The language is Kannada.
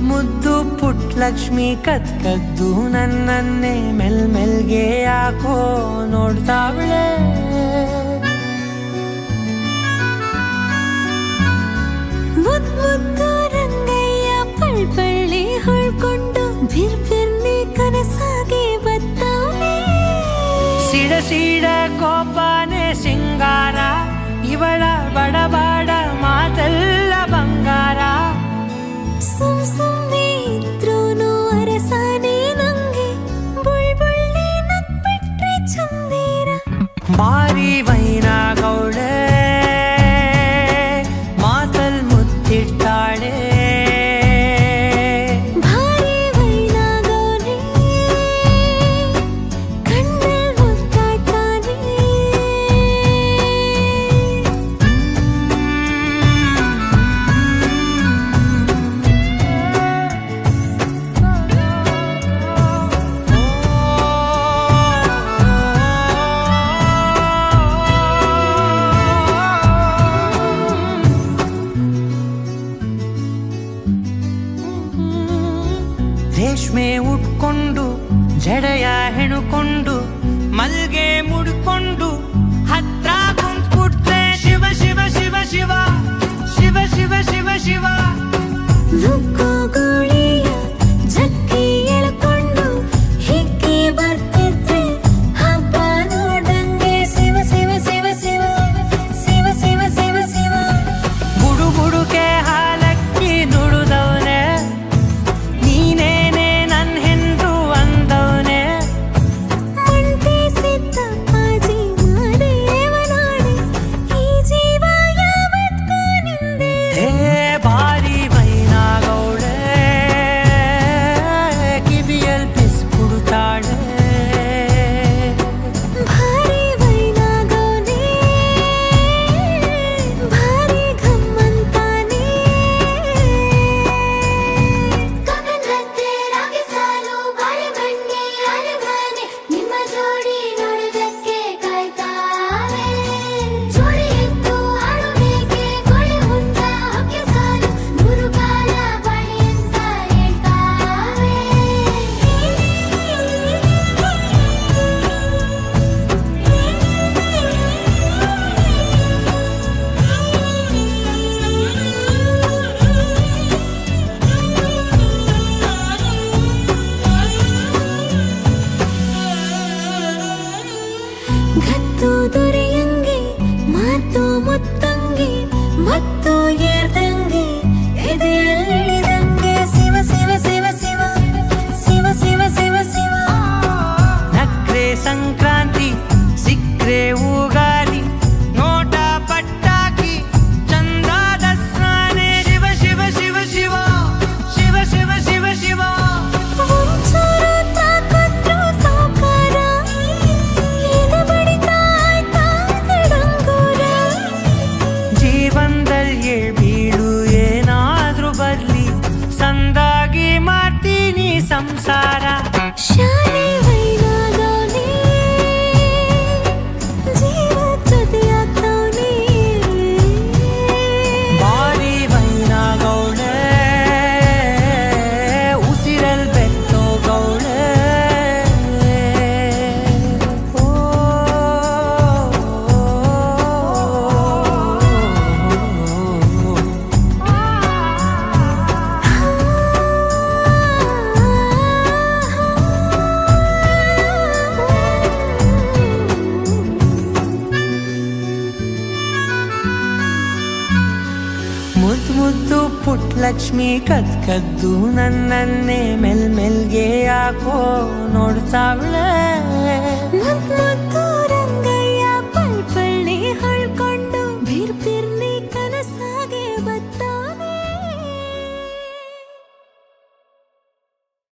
ಮುದ್ದು ಪುಟ್ಲಕ್ಷ್ಮಿ ಕದ್ದು ನನ್ನನ್ನೇ ಮೆಲ್ಮೆಲ್ಗೆ ಯಾಕೋ ನೋಡ್ತಾವಳೆ. ಮುದ್ದು ರಂಗಯ್ಯ ಪಳ್ಪಳ್ಳಿ ಹೊಳ್ಕೊಂಡು ಬಿರ್ಬಿರ್ನಿ ಕನಸಾಗೆ ಬತ್ತವನೆ. ಸಿಡ ಕೋಪನೆ ಸಿಂಗಾರ, ಇವಳ ಬಡಬಾಡ ಮಾತೆಲ್ಲ ಬಂಗಾರ. ಸುಮ್ನೆ ಇದ್ರೂನು ಅರಸಾನೆ ನಂಗೆ, ಬುಳ್ಬುಳ್ಳಿ ನಗ್ಬಿಟ್ರೆ ಚಂದೀರ. ಬಾರಿ ವೈನಾಗೌಳೆ ಮಾತಲ್ ಮುತ್ತಿಡ್ತಾಳೆ. ಭಾರಿ ವೈನಾಗೌಳೆ ಕಣ್ಣಲ್ ಮುತ್ತಾಡ್ತಾನೆ. ರೇಷ್ಮೆ ಉಟ್ಕೊಂಡು ಜಡೆಯ ಹೆಣುಕೊಂಡು ಮಲ್ಗೆ ಮುಡ್ಕೊಂಡು ಹತ್ರ ಕುಂತ್ಬಿಟ್ರೆ ಶಿವ ಶಿವ ಶಿವ ಶಿವ ಶಿವ ಶಿವ ಶಿವ ಶಿವ. ನುಗ್ಗುಗುಳಿಯ ಜಕ್ಕಿ ಎಳ್ಕೊಂಡು ಹಿಕ್ಕಿ ಬರ್ತಿದ್ರೆ ಹಬ್ಬ ನೋಡಂಗೆ ಶಿವ ಶಿವ ಶಿವ ಶಿವ ಶಿವ ಶಿವ ಶಿವ ಶಿವ. ಬುಡುಕೆ ಹಾಲಕ್ಕಿ ನುಡುದವನೆ, ನೀನೇನೆ ನನ್ ಹೆಂಡ್ರು ಅಂದವನೆ. ಮಂಟೆ ಸಿದ್ದಪ್ಪಾಜಿ ಮಾದೇವನಾಡಿ ಈ ಜೀವ ಯಾವತ್ಗೂ ನಿಂದೆ. ಹೇ ಬಾರಿ ವೈನಾಗೌಳೆ ಕಿವಿಯಲ್ ಪಿಸ್ಬಿಡುತ್ತಾಳೆ. ಭಾರಿ ವೈನಾಗೌನೆ ಭಾರಿ ಘಮ್ಮಂತಾನೆ. ಕಕ್ಕನತ್ತೆ ರಾಗಿ ಸಾಲು ಬಾಳೆ ಬಣ್ಣೆ ಅಲಗಾನೆ, ನಿಮ್ಮ ಜೋಡಿ ನೋಡೋದಕ್ಕೆ ಕಾಯ್ತಾವೆ. ಜೋಡಿ ಎತ್ತು ಆಡುವೇಕೆ ಕೊಳೆ ಹುಂಜ ಹಕ್ಕೆ ಸಾಲು, ನೂರು ಕಾಲ ಬಾಳಿ ಅಂತ ಹೇಳ್ತಾವೆ. ಗತ್ತು ದೊರೆಯಂಗೆ ಮಾತು ಮುತ್ತಂಗೆ ಮತ್ತು ಏರ್ದಂಗೆ ಎದೆಯಲ್ಲಿಳಿದಂಗೆ ಶಿವ ಶಿವ ಶಿವ ಶಿವ ಶಿವ ಶಿವ ಶಿವ ಶಿವ. ನಕ್ರೆ ಸಂಕ್ರಾಂತಿ ಸಿಕ್ರೆ ಉಗಾದಿ, ನೋಟ ಪಟ್ಟಾಕಿ ಚಂದ ದಸ್ರಾನೆ. ಶಿವ ಶಿವ ಶಿವ ಶಿವ ಶಿವ ಶಿವ ಶಿವ ಶಿವ. ಒಂಚೂರು ತಾಕತ್ತು ಸಾಕಾರ, ಎದೆ ಬಡಿತ ಆಯ್ತಾ ತಡಂಗೂರ. ಜೀವನದಲ್ಲಿ ಬೀಳು ಏನಾದ್ರೂ ಬರ್ಲಿ, ಸಂದಾಗಿ ಮಾಡ್ತೀನಿ ಸಂಸಾರ. ಶಾಲೆ ವೈನಾಗೌನೆ ಜೀವ ಜೊತೆಯಾಗ್ತವ್ನೆ. ಬಾರಿ ವೈನಾಗೌಳೆ ಉಸಿರಲ್ ಬೆಟ್ಟೋಗೌಳೆ. ಓ ಮುದ್ದು ಪುಟ್ಲಕ್ಷ್ಮಿ ಕದ್ದು ನನ್ನನ್ನೇ ಮೆಲ್ಮೆಲ್ಗೆ ಯಾಕೋ ನೋಡ್ತಾವಳೆ. ಮುದ್ದು